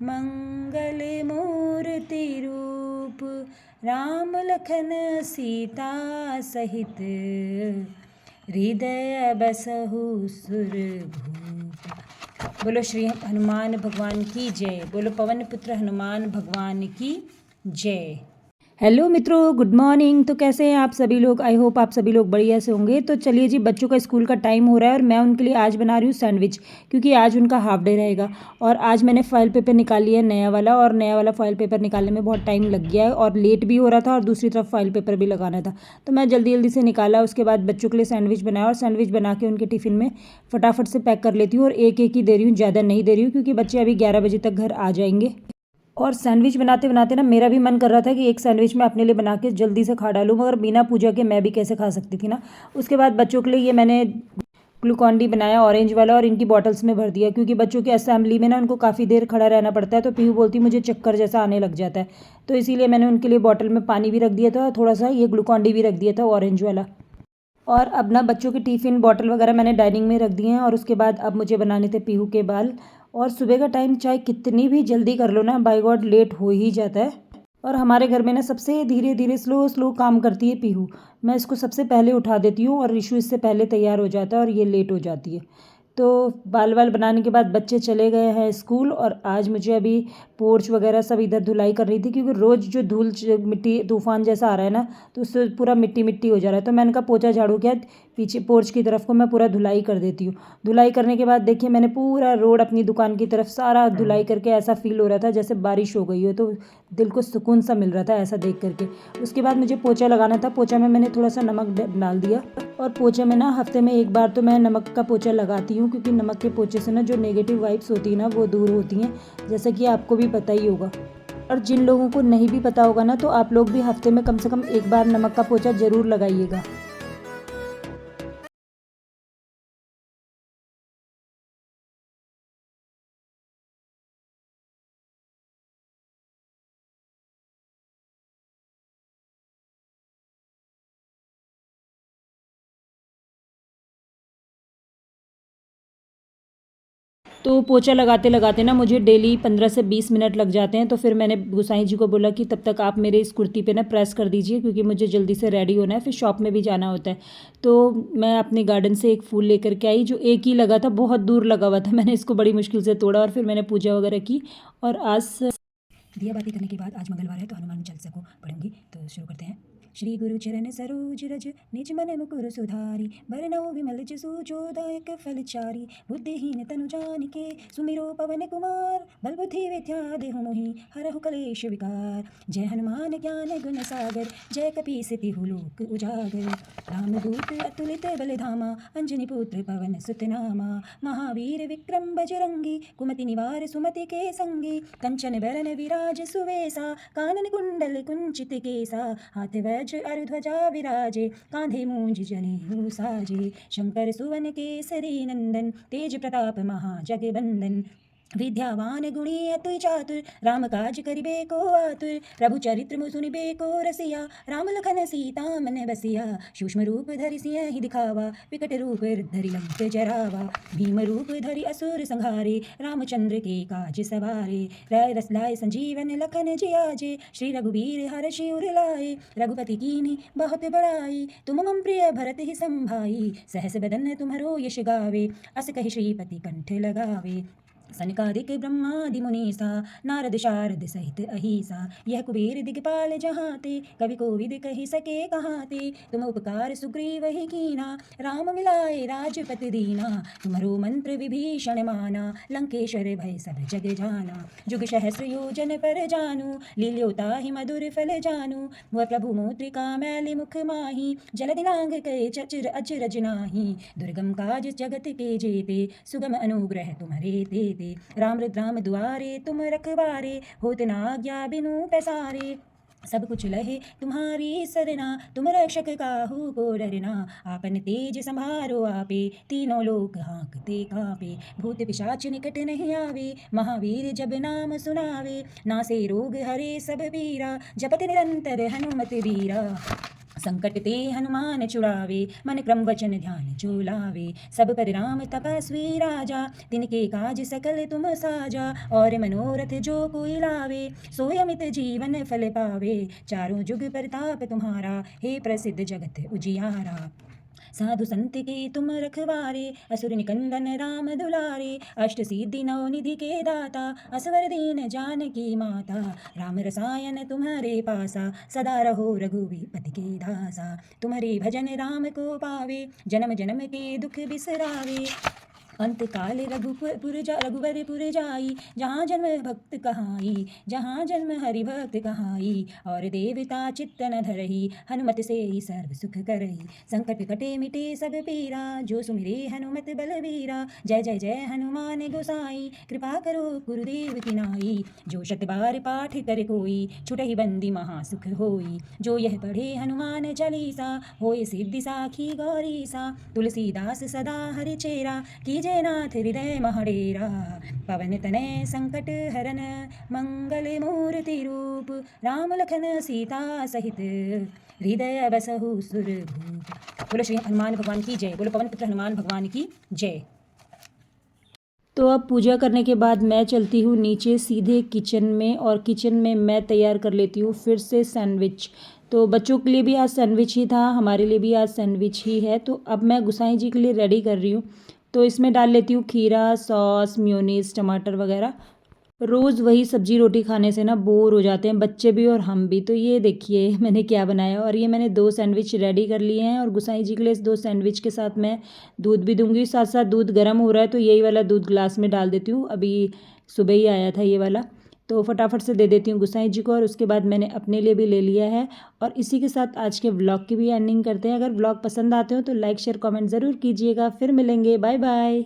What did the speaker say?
मंगल मूर्ति रूप राम लखन सीता सहित हृदय बसहु सुरभूप। बोलो श्री हनुमान भगवान की जय। बोलो पवन पुत्र हनुमान भगवान की जय। हेलो मित्रों, गुड मॉर्निंग। तो कैसे हैं आप सभी लोग? आई होप आप सभी लोग बढ़िया से होंगे। तो चलिए जी, बच्चों का स्कूल का टाइम हो रहा है और मैं उनके लिए आज बना रही हूँ सैंडविच, क्योंकि आज उनका हाफ डे रहेगा। और आज मैंने फॉइल पेपर निकाल लिया है नया वाला, और नया वाला फॉइल पेपर निकालने में बहुत टाइम लग गया है और लेट भी हो रहा था, और दूसरी तरफ फॉइल पेपर भी लगाना था। तो मैं जल्दी जल्दी से निकाला, उसके बाद बच्चों के लिए सैंडविच बनाया, और सैंडविच बना के उनके टिफ़िन में फटाफट से पैक कर लेती हूँ। और एक एक ही दे रही हूँ, ज़्यादा नहीं दे रही हूँ, क्योंकि बच्चे अभी 11 बजे तक घर आ जाएंगे। और सैंडविच बनाते बनाते ना मेरा भी मन कर रहा था कि एक सैंडविच मैं अपने लिए बना के जल्दी से खा डालूँ, मगर बिना पूजा के मैं भी कैसे खा सकती थी ना। उसके बाद बच्चों के लिए ये मैंने ग्लूकॉन डी बनाया ऑरेंज वाला, और इनकी बॉटल्स में भर दिया, क्योंकि बच्चों की असेंबली में ना उनको काफ़ी देर खड़ा रहना पड़ता है। तो पीहू बोलती मुझे चक्कर जैसा आने लग जाता है, तो इसीलिए मैंने उनके लिए बॉटल में पानी भी रख दिया था, थोड़ा सा ये ग्लूकॉन डी भी रख दिया था ऑरेंज वाला। और अब ना बच्चों की टिफ़िन बॉटल वगैरह मैंने डाइनिंग में रख दिए हैं। और उसके बाद अब मुझे बनाने थे पीहू के बाल। और सुबह का टाइम चाहे कितनी भी जल्दी कर लो ना, बाय गॉड लेट हो ही जाता है। और हमारे घर में ना सबसे धीरे धीरे स्लो स्लो काम करती है पीहू। मैं इसको सबसे पहले उठा देती हूँ, और रिशु इससे पहले तैयार हो जाता है, और ये लेट हो जाती है। तो बाल वाल बनाने के बाद बच्चे चले गए हैं स्कूल, और आज मुझे अभी पोर्च वगैरह सब इधर धुलाई कर रही थी, क्योंकि रोज़ जो धूल मिट्टी तूफान जैसा आ रहा है ना, तो उससे पूरा मिट्टी मिट्टी हो जा रहा है। तो मैंने कहा पोछा झाड़ू क्या, पीछे पोर्च की तरफ को मैं पूरा धुलाई कर देती हूँ। धुलाई करने के बाद देखिए, मैंने पूरा रोड अपनी दुकान की तरफ सारा धुलाई करके ऐसा फील हो रहा था जैसे बारिश हो गई हो, तो दिल को सुकून सा मिल रहा था ऐसा देख करके। उसके बाद मुझे पोछा लगाना था। पोछा में मैंने थोड़ा सा नमक डाल दिया, और पोछे में ना हफ्ते में एक बार तो मैं नमक का पोछा लगाती हूँ, क्योंकि नमक के पोछे से ना जो नेगेटिव वाइब्स होती है ना, वो दूर होती हैं, जैसा कि आपको भी पता ही होगा। और जिन लोगों को नहीं भी पता होगा ना, तो आप लोग भी हफ्ते में कम से कम एक बार नमक का पोछा ज़रूर लगाइएगा। तो पोछा लगाते लगाते ना मुझे डेली 15 से 20 मिनट लग जाते हैं। तो फिर मैंने गोसाई जी को बोला कि तब तक आप मेरे इस कुर्ती पे ना प्रेस कर दीजिए, क्योंकि मुझे जल्दी से रेडी होना है, फिर शॉप में भी जाना होता है। तो मैं अपने गार्डन से एक फूल लेकर के आई, जो एक ही लगा था, बहुत दूर लगा हुआ था। मैंने इसको बड़ी मुश्किल से तोड़ा, और फिर मैंने पूजा वगैरह की। और आज दिया बाती करने के बाद, आज मंगलवार है तो हनुमान चालीसा को पढ़ूंगी। तो शुरू करते हैं। श्री गुरु चरण सरोज रज निज मन मुकुर सुधारी, बरनौ विमल जसु जोदायक फलचारी, बुद्धिहीन तनु जानिके सुमिरो पवन कुमार, बल बुद्धि विद्या देहु मोहि हरहु कलेश विकार। जय हनुमान ज्ञान गुण सागर, जय कपीस तिहु लोक उजागर। रामदूत अतुलित बल धामा, अंजनी पुत्र पवन सुत नामा, महावीर विक्रम बजरंगी, कुमति निवार सुमति के संगी, कंचन बरन विराज सुवेसा, कानन कुंडल कुंचित केसा, हाथ वज्र अरु ध्वजा विराजे, कांधे मूंज जनेऊ साजे। शंकर सुवन केसरी नंदन, तेज प्रताप महाजगबंदन, विद्यावान गुणी अतुल चातुर, राम काज करिबे को आतुर। प्रभु चरित्र मुझ सुनिबे को रसिया, राम लखन सीता मन बसिया। सूक्ष्म रूप धरि सियहि दिखावा, विकट रूप धरि लंक जरावा। भीम रूप धरि असुर संहारे, रामचंद्र के काज सवारे। राय रस लाय संजीवन लखन जियाजे, श्री रघुवीर हर्षि उर लाए। रघुपति कीन्ही बहुत बड़ाई, तुम मम प्रिय भरत ही संभाई। सहस बदन तुम्हरो यश गावे, अस कहि श्रीपति कंठ लगावे। सनकादिक ब्रह्मादि मुनीसा, नारद शारद सहित अहिसा। यह कुबेर दिगपाल जहाते, कवि कोविद कहि सके कहाते। तुम उपकार सुग्रीव ही कीना, राम मिलाए राजपत दीना। तुम्हरो मंत्र विभीषण माना, लंकेश्वर भय सब जग जाना। जुग सहस्र योजन पर जानु, लील्योता ही मधुर फल जानु। वह प्रभु मुद्रिका मैल मुख माही, जल दिलांग कहे चचर अचरज नाही। दुर्गम काज जगत के जेते, सुगम अनुग्रह तुम्हारे तेते। राम रुद्राम दुआरे तुम रखवारे, होत न आज्ञा बिनु पैसारे। सब कुछ लहे तुम्हारी सरना, तुम रक्षक काहू को डरना। आपन तेज संभारो आपे, तीनों लोक हाँकते कांपे। भूत पिशाच निकट नहीं आवे, महावीर जब नाम सुनावे। नासे रोग हरे सब पीरा, जपत निरंतर हनुमत वीरा। संकट ते हनुमान छुड़ावे, मन क्रम वचन ध्यान जो लावे। सब पर राम तपस्वी राजा, तिनके काज सकल तुम साजा। और मनोरथ जो कोई लावे, सोय अमित जीवन फल पावे। चारों जुग प्रताप तुम्हारा, हे प्रसिद्ध जगत उजियारा। साधु संत के तुम रखवारे, असुर निकंदन राम दुलारे। अष्ट सिद्धि नौ निधि के दाता, असवर दीन जानकी माता। राम रसायन तुम्हारे पासा, सदा रहो रघुपति के दासा। तुम्हारे भजन राम को पावे, जन्म जन्म के दुख बिसरावे। अंत काल रघुवरपुर जाई, जहाँ जन्म भक्त कहाई। जहाँ जन्म हरि भक्त कहाई, और देवता चित्त न धरही। हनुमत से ही सर्व सुख करही, संकट कटे मिटे सब पीरा। जो सुमिरे हनुमत बलवीरा, जय जय जय हनुमान गोसाई। कृपा करो गुरुदेव की नाई, जो शत बार पाठ करे कोई। छुटहि बंदी महासुख होई, जो यह पढ़े हनुमान चालीसा। होय सिद्धि साखी गौरीसा, तुलसीदास सदा हरि चेरा। कीजे नाथ हृदय महडेरा, पवन तनय संकट हरन। मंगल मूर्ति रूप, राम लखन सीता सहित। हृदय बसहु सुरभूप। बोलो श्री हनुमान भगवान की जय। बोलो पवन पुत्र हनुमान भगवान की जय। तो अब पूजा करने के बाद मैं चलती हूँ नीचे सीधे किचन में, और किचन में मैं तैयार कर लेती हूँ फिर से सैंडविच। तो बच्चों के लिए भी आज सैंडविच ही था, हमारे लिए भी आज सैंडविच ही है। तो अब मैं गुसाई जी के लिए रेडी कर रही हूँ। तो इसमें डाल लेती हूँ खीरा, सॉस, मेयोनीज, टमाटर वगैरह। रोज़ वही सब्जी रोटी खाने से ना बोर हो जाते हैं बच्चे भी और हम भी। तो ये देखिए मैंने क्या बनाया, और ये मैंने 2 सैंडविच रेडी कर लिए हैं। और गुसाई जी के लिए इस 2 सैंडविच के साथ मैं दूध भी दूंगी। साथ साथ दूध गर्म हो रहा है, तो यही वाला दूध ग्लास में डाल देती हूँ। अभी सुबह ही आया था ये वाला, तो फटाफट से दे देती हूँ गुसाई जी को। और उसके बाद मैंने अपने लिए भी ले लिया है। और इसी के साथ आज के व्लॉग की भी एंडिंग करते हैं। अगर व्लॉग पसंद आते हो तो लाइक शेयर कमेंट ज़रूर कीजिएगा। फिर मिलेंगे, बाय बाय।